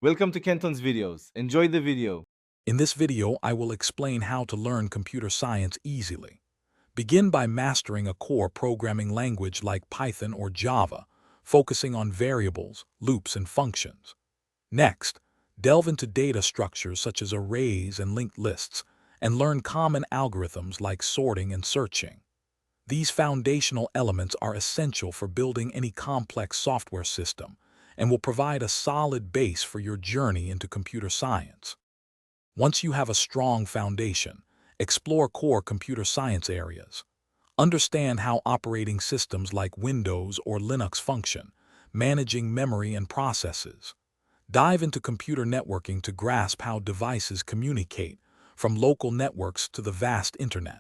Welcome to Kenton's videos. Enjoy the video. In this video, I will explain how to learn computer science easily. Begin by mastering a core programming language like Python or Java, focusing on variables, loops, and functions. Next, delve into data structures such as arrays and linked lists, and learn common algorithms like sorting and searching. These foundational elements are essential for building any complex software system and will provide a solid base for your journey into computer science. Once you have a strong foundation, explore core computer science areas. Understand how operating systems like Windows or Linux function, managing memory and processes. Dive into computer networking to grasp how devices communicate, from local networks to the vast internet.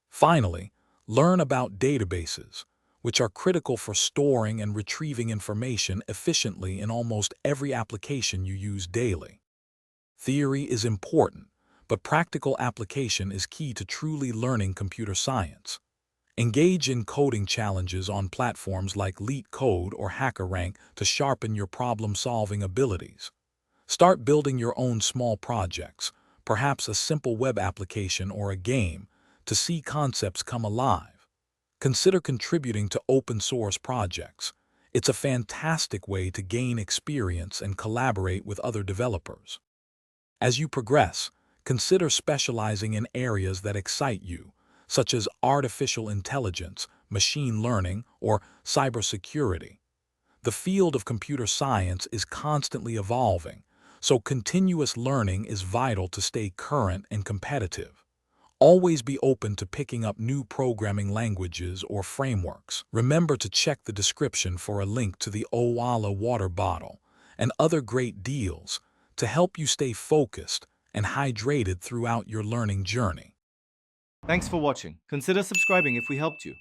Finally, learn about databases, which are critical for storing and retrieving information efficiently in almost every application you use daily. Theory is important, but practical application is key to truly learning computer science. Engage in coding challenges on platforms like LeetCode or HackerRank to sharpen your problem-solving abilities. Start building your own small projects, perhaps a simple web application or a game, to see concepts come alive. Consider contributing to open-source projects. It's a fantastic way to gain experience and collaborate with other developers. As you progress, consider specializing in areas that excite you, such as artificial intelligence, machine learning, or cybersecurity. The field of computer science is constantly evolving, so continuous learning is vital to stay current and competitive. Always be open to picking up new programming languages or frameworks. Remember to check the description for a link to the Owala water bottle and other great deals to help you stay focused and hydrated throughout your learning journey. Thanks for watching. Consider subscribing if we helped you.